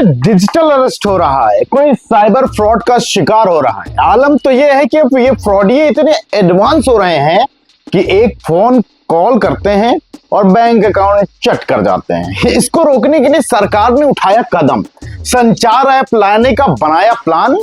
कोई digital arrest हो रहा है, कोई साइबर फ्रॉड का शिकार हो रहा है। आलम तो ये है कि अब ये फ्रॉडी इतने एडवांस हो रहे हैं कि एक फोन कॉल करते हैं और बैंक अकाउंट चट कर जाते हैं। इसको रोकने के लिए सरकार ने उठाया कदम, संचार ऐप लाने का बनाया प्लान,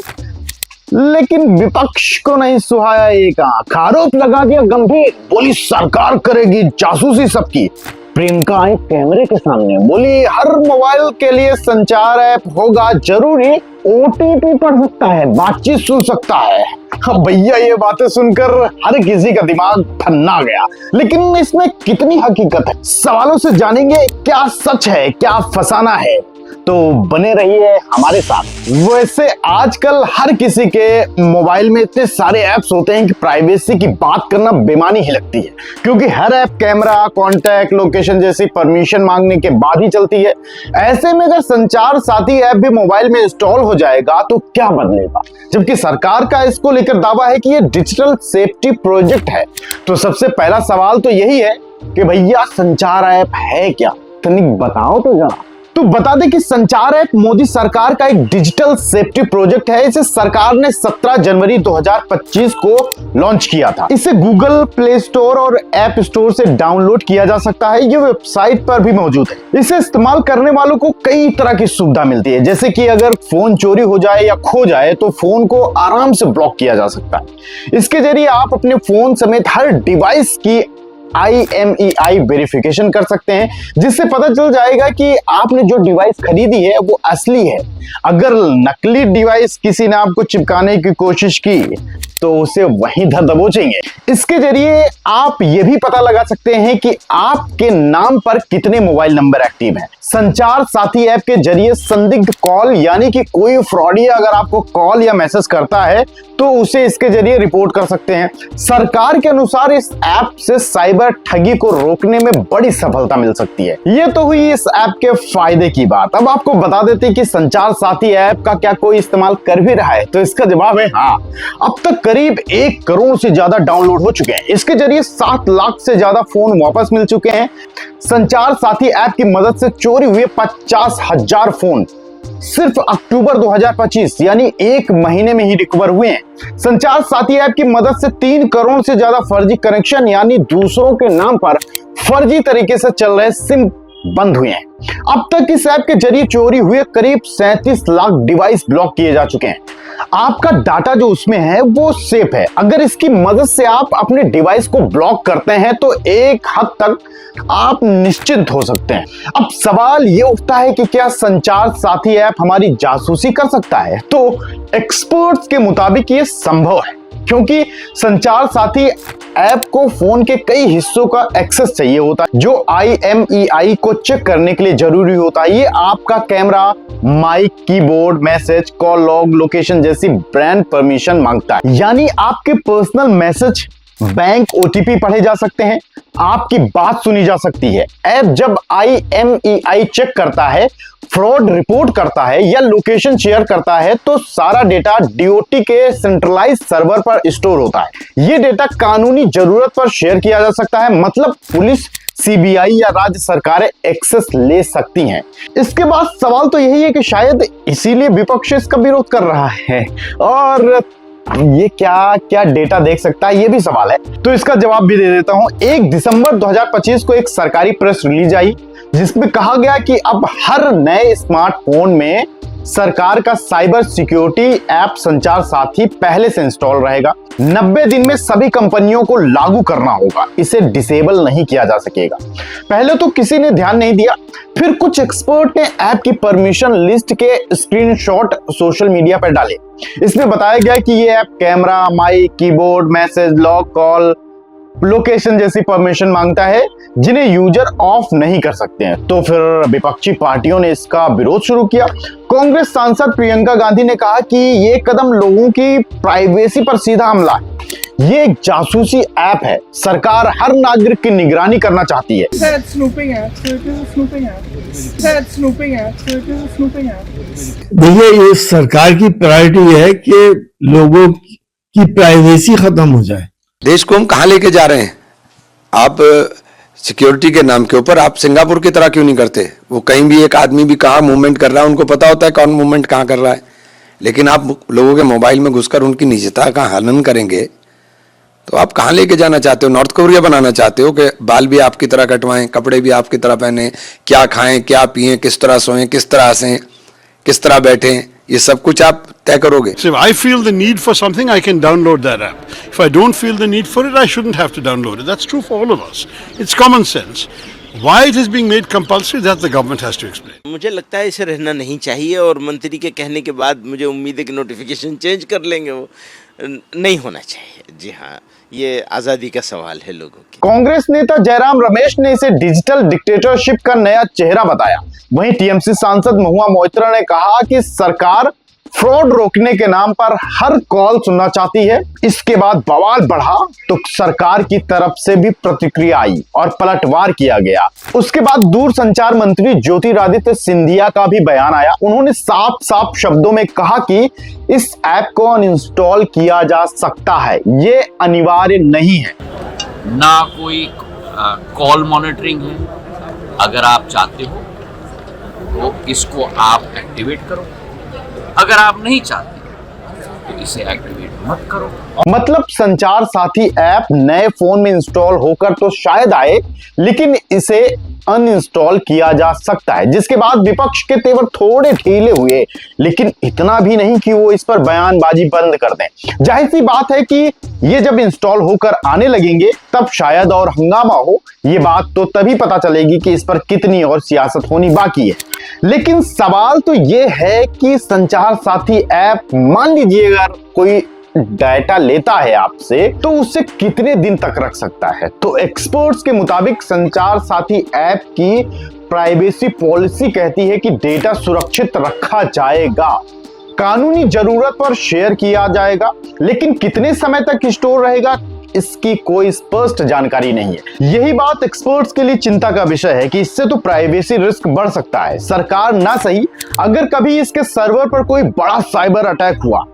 लेकिन विपक्ष को नहीं सुहाया एक आंख। आरोप लगा दिया गंभीर, बोली सरकार करेगी जासूसी सबकी। प्रियंका आई कैमरे के सामने, बोली हर मोबाइल के लिए संचार ऐप होगा जरूरी, ओटीपी पढ़ सकता है, बातचीत सुन सकता है। अब भैया ये बातें सुनकर हर किसी का दिमाग ठन्ना गया, लेकिन इसमें कितनी हकीकत है? सवालों से जानेंगे क्या सच है, क्या फसाना है, तो बने रहिए हमारे साथ। वैसे आजकल हर किसी के मोबाइल में इतने सारे ऐप्स होते हैं कि प्राइवेसी की बात करना बेमानी ही लगती है, क्योंकि हर ऐप कैमरा, कॉन्टैक्ट, लोकेशन जैसी परमिशन मांगने के बाद ही चलती है। ऐसे में अगर संचार साथी ऐप भी मोबाइल में इंस्टॉल हो जाएगा तो क्या बदलेगा? जबकि सरकार का इसको लेकर दावा है कि ये डिजिटल सेफ्टी प्रोजेक्ट है। तो सबसे पहला सवाल तो यही है कि भैया संचार ऐप है क्या? तनिक बताओ तो जरा। तो बता दें कि संचार ऐप मोदी सरकार का एक डिजिटल सेफ्टी प्रोजेक्ट है। इसे सरकार ने 17 जनवरी 2025 को लॉन्च किया था। इसे गूगल प्ले स्टोर और ऐप स्टोर से डाउनलोड किया जा सकता है। ये वेबसाइट पर भी मौजूद है। इसे इस्तेमाल करने वालों को कई तरह की सुविधा मिलती है, जैसे कि अगर फोन चोरी हो जाए या खो जाए तो फोन को आराम से ब्लॉक किया जा सकता है। इसके जरिए आप अपने फोन समेत हर डिवाइस की IMEI वेरिफिकेशन कर सकते हैं, जिससे पता चल जाएगा कि आपने जो डिवाइस खरीदी है वो असली है। अगर नकली डिवाइस किसी ने आपको चिपकाने की कोशिश की तो उसे वहीं धर दबोचेंगे। इसके जरिए आप ये भी पता लगा सकते हैं कि आपके नाम पर कितने मोबाइल नंबर एक्टिव हैं। संचार साथी ऐप के जरिए संदिग्ध कॉल, यानी कि कोई फ्रॉडी अगर आपको कॉल या मैसेज करता है तो उसे इसके जरिए रिपोर्ट कर सकते हैं। सरकार के अनुसार इस ऐप से साइबर ठगी को रोकने में बड़ी सफलता मिल सकती है। ये तो हुई इस ऐप के फायदे की बात। अब आपको बता देते हैं कि संचार साथी ऐप का क्या कोई इस्तेमाल कर भी रहा है? तो इसका जवाब है हाँ। अब तक करीब 1 करोड़ से ज्यादा डाउनलोड हो चुके हैं। इसके जरिए 7 लाख से ज्यादा फोन वापस मिल चुके हैं। संचार साथी ऐप की मदद से चोरी हुए 50,000 फोन सिर्फ अक्टूबर 2025 यानी 1 महीने में ही रिकवर हुए हैं। संचार साथी ऐप की मदद से 3 करोड़ से ज्यादा फर्जी कनेक्शन, यानी दूसरों के नाम पर फर्जी तरीके से चल रहे सिम बंद हुए हैं। अब तक इस ऐप के जरिए चोरी हुए करीब 37 लाख डिवाइस ब्लॉक किए जा चुके हैं। आपका डाटा जो उसमें है वो सेफ है। अगर इसकी मदद से आप अपने डिवाइस को ब्लॉक करते हैं तो एक हद तक आप निश्चिंत हो सकते हैं। अब सवाल ये उठता है कि क्या संचार साथी ऐप हमारी जासूसी कर सकता है? तो एक्सपर्ट्स के मुताबिक ये संभव है, क्योंकि संचार साथी ऐप को फोन के कई हिस्सों का एक्सेस चाहिए होता है, जो IMEI को चेक करने के लिए जरूरी होता है। ये आपका camera, mic, keyboard, message, call log, location जैसी ब्रांड परमिशन मांगता है। यानी आपके पर्सनल मैसेज, बैंक OTP पढ़े जा सकते हैं, आपकी बात सुनी जा सकती है। ऐप जब IMEI चेक करता है, फ्रॉड रिपोर्ट करता है या लोकेशन शेयर करता है तो सारा डेटा DOT के सेंट्रलाइज्ड सर्वर पर स्टोर होता है। ये डेटा कानूनी जरूरत पर शेयर किया जा सकता है, मतलब पुलिस, CBI या राज्य सरकारें एक्सेस ले सकती हैं। इसके बाद सवाल तो यही है कि शायद इसीलिए विपक्ष इसका विरोध कर रहा है। और ये क्या डेटा देख सकता है, ये भी सवाल है। तो इसका जवाब भी दे देता हूं। 1 दिसंबर 2025 को एक सरकारी प्रेस रिलीज आई, जिसमें कहा गया कि अब हर नए स्मार्टफोन में सरकार का साइबर सिक्योरिटी ऐप संचार साथी पहले से इंस्टॉल रहेगा। 90 दिन में सभी कंपनियों को लागू करना होगा। इसे डिसेबल नहीं किया जा सकेगा। पहले तो किसी ने ध्यान नहीं दिया, फिर कुछ एक्सपर्ट ने ऐप की परमिशन लिस्ट के स्क्रीनशॉट सोशल मीडिया पर डाले। इसमें बताया गया कि ये app camera, mic, keyboard, message, log, call, location जैसी परमिशन मांगता है, जिन्हें यूजर ऑफ नहीं कर सकते हैं। तो फिर विपक्षी पार्टियों ने इसका विरोध शुरू किया। कांग्रेस सांसद प्रियंका गांधी ने कहा कि ये कदम लोगों की प्राइवेसी पर सीधा हमला है। ये एक जासूसी ऐप है। सरकार हर नागरिक की निगरानी करना चाहती है। देखिए, ये सरकार की प्रायोरिटी है कि लोगों की प्राइवेसी खत्म हो जाए। देश को हम कहाँ लेके जा रहे हैं? आप सिक्योरिटी के नाम के ऊपर आप सिंगापुर की तरह क्यों नहीं करते? वो कहीं भी एक आदमी भी कहाँ मूवमेंट कर रहा है, उनको पता होता है कौन मूवमेंट कहाँ कर रहा है, लेकिन आप लोगों के मोबाइल में घुसकर उनकी निजता का हनन करेंगे तो आप कहाँ लेके जाना चाहते हो? नॉर्थ कोरिया बनाना चाहते हो कि बाल भी आपकी तरह कटवाएं, कपड़े भी आपकी तरह पहने, क्या खाएं, क्या पिएं, किस तरह सोएं, किस तरह हंसें, किस तरह बैठें, ये सब कुछ आप तय करोगे? So if I feel the need for something, I can download that app. If I don't feel the need for it, I shouldn't have to download it. That's true for all of us. It's common sense. Why it is being made compulsory, that the government has to explain. मुझे लगता है इसे रहना नहीं चाहिए और मंत्री के कहने के बाद मुझे उम्मीद है कि नोटिफिकेशन चेंज कर लेंगे वो। नहीं होना चाहिए। जी हाँ, ये आज़ादी का सवाल है लोगों की। कांग्रेस नेता जयराम रमेश ने इसे डिजिटल डिक्टेटरशिप का नया चेहरा बताया। वहीं टीएमसी सांसद महुआ मोइत्रा ने कहा कि सरकार फ्रॉड रोकने के नाम पर हर कॉल सुनना चाहती है। इसके बाद बवाल बढ़ा तो सरकार की तरफ से भी प्रतिक्रिया आई और पलटवार किया गया। उसके बाद दूरसंचार मंत्री ज्योतिरादित्य सिंधिया का भी बयान आया। उन्होंने साफ साफ शब्दों में कहा कि इस ऐप को अनइंस्टॉल किया जा सकता है, ये अनिवार्य नहीं है। ना कोई कॉल मॉनिटरिंग है। अगर आप चाहते हो तो इसको आप एक्टिवेट करो, अगर आप नहीं चाहते तो इसे एक्टिवेट मत करो। मतलब संचार साथी ऐप नए फोन में इंस्टॉल होकर तो शायद आए, लेकिन इसे अनइंस्टॉल किया जा सकता है। जिसके बाद विपक्ष के तेवर थोड़े ढीले हुए, लेकिन इतना भी नहीं कि वो इस पर बयानबाजी बंद कर दें। जाहिर सी बात है कि ये जब इंस्टॉल होकर आने लगेंगे तब शायद और हंगामा हो। ये बात तो तभी पता चलेगी कि इस पर कितनी और सियासत होनी बाकी है। लेकिन सवाल तो ये है कि संचार साथी ऐप, मान लीजिए अगर कोई डाटा लेता है आपसे, तो उसे कितने दिन तक रख सकता है? तो एक्सपर्ट्स के मुताबिक संचार साथी ऐप की प्राइवेसी पॉलिसी कहती है कि डेटा सुरक्षित रखा जाएगा, कानूनी जरूरत पर शेयर किया जाएगा, लेकिन कितने समय तक स्टोर रहेगा इसकी कोई स्पष्ट जानकारी नहीं है। यही बात एक्सपर्ट्स के लिए चिंता का विषय है कि इससे तो प्राइवेसी रिस्क बढ़ सकता है। सरकार ना सही, अगर कभी इसके सर्वर पर कोई बड़ा साइबर अटैक हुआ,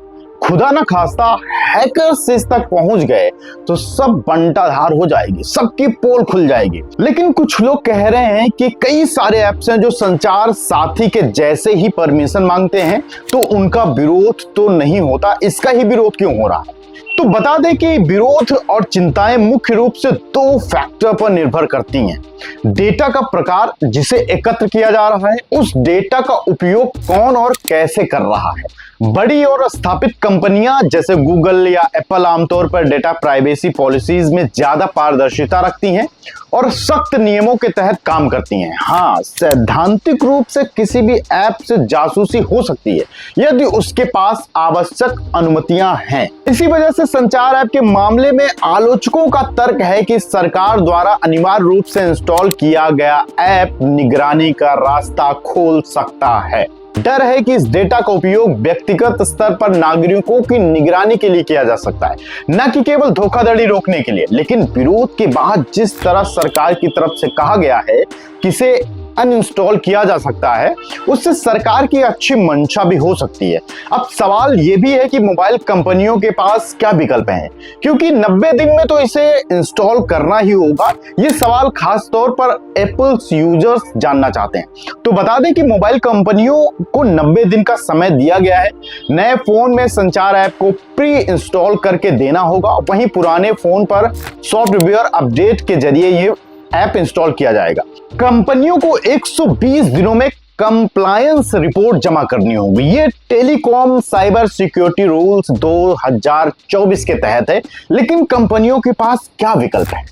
खुदा ना खास्ता हैकर्स इस तक पहुंच गए, तो सब बंटाधार हो जाएगी, सबकी पोल खुल जाएगी। लेकिन कुछ लोग कह रहे हैं कि कई सारे ऐप्स हैं जो संचार साथी के जैसे ही परमिशन मांगते हैं, तो उनका विरोध तो नहीं होता। इसका ही विरोध क्यों हो रहा है? तो बता दें कि विरोध और चिंताएं मुख्य रूप से दो फैक्टर पर निर्भर करती हैं। डेटा का प्रकार जिसे एकत्र किया जा रहा है, उस डेटा का उपयोग कौन और कैसे कर रहा है। बड़ी और स्थापित कंपनियां जैसे गूगल या एप्पल आमतौर पर डेटा प्राइवेसी पॉलिसीज में ज्यादा पारदर्शिता रखती हैं और सख्त नियमों के तहत काम करती हैं। हाँ, सैद्धांतिक रूप से किसी भी ऐप से जासूसी हो सकती है यदि उसके पास आवश्यक अनुमतियां हैं। इसी वजह से संचार ऐप के मामले में आलोचकों का तर्क है कि सरकार द्वारा अनिवार्य रूप से इंस्टॉल किया गया ऐप निगरानी का रास्ता खोल सकता है। डर है कि इस डेटा का उपयोग व्यक्तिगत स्तर पर नागरिकों की निगरानी के लिए किया जा सकता है, न कि केवल धोखाधड़ी रोकने के लिए। लेकिन विरोध के बाद जिस तरह सरकार की तरफ से कहा गया है कि इसे अनइंस्टॉल किया जा सकता है, उससे सरकार की अच्छी मंशा भी हो सकती है। अब सवाल यह भी है कि मोबाइल कंपनियों के पास क्या विकल्प हैं, क्योंकि 90 दिन में तो इसे इंस्टॉल करना ही होगा। ये सवाल खास तौर पर एप्पल्स यूजर्स जानना चाहते हैं। तो बता दें कि मोबाइल कंपनियों को 90 दिन का समय दिया गया है। नए फोन में संचार ऐप को प्री इंस्टॉल करके देना होगा, वहीं पुराने फोन पर सॉफ्टवेयर अपडेट के जरिए ये ऐप इंस्टॉल किया जाएगा। कंपनियों को 120 दिनों में कंप्लायंस रिपोर्ट जमा करनी होगी। ये टेलीकॉम साइबर सिक्योरिटी रूल्स 2024 के तहत है। लेकिन कंपनियों के पास क्या विकल्प है?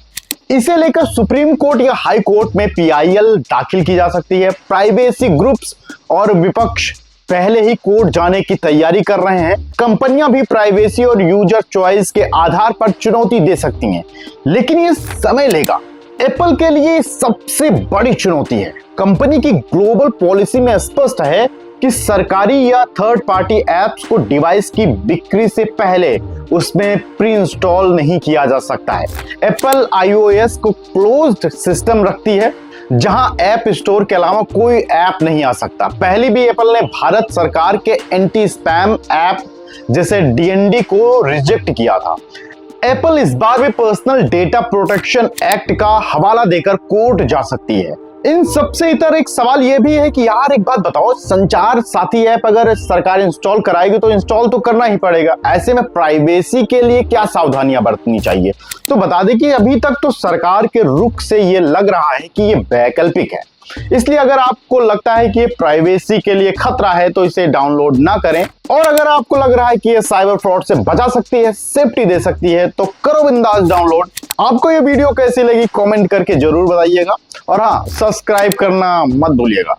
इसे लेकर सुप्रीम कोर्ट या हाई कोर्ट में पीआईएल दाखिल की जा सकती है। प्राइवेसी ग्रुप्स और विपक्ष पहले ही कोर्ट जाने की तैयारी कर रहे हैं। कंपनियां भी प्राइवेसी और यूजर चॉइस के आधार पर चुनौती दे सकती हैं, लेकिन ये समय लेगा। एप्पल के लिए सबसे बड़ी चुनौती है। कंपनी की ग्लोबल पॉलिसी में स्पष्ट है कि सरकारी या थर्ड पार्टी ऐप्स को डिवाइस की बिक्री से पहले उसमें प्री इंस्टॉल नहीं किया जा सकता है। एप्पल आईओएस को क्लोज्ड सिस्टम रखती है, जहां ऐप स्टोर के अलावा कोई ऐप नहीं आ सकता। पहले भी एप्पल ने भारत सरकार के एंटी स्पैम ऐप जैसे डीएनडी को रिजेक्ट किया था। एप्पल इस बार भी पर्सनल डेटा प्रोटेक्शन एक्ट का हवाला देकर कोर्ट जा सकती है। इन सबसे इतर एक सवाल यह भी है कि यार एक बात बताओ, संचार साथी ऐप अगर सरकार इंस्टॉल कराएगी तो इंस्टॉल तो करना ही पड़ेगा। ऐसे में प्राइवेसी के लिए क्या सावधानियां बरतनी चाहिए? तो बता दें कि अभी तक तो सरकार के रुख से ये लग रहा है कि ये वैकल्पिक है, इसलिए अगर आपको लगता है कि ये प्राइवेसी के लिए खतरा है तो इसे डाउनलोड ना करें। और अगर आपको लग रहा है कि ये साइबर फ्रॉड से बचा सकती है, सेफ्टी दे सकती है, तो करो बिंदास डाउनलोड। आपको ये वीडियो कैसी लगी कमेंट करके जरूर बताइएगा और हाँ, सब्सक्राइब करना मत भूलिएगा।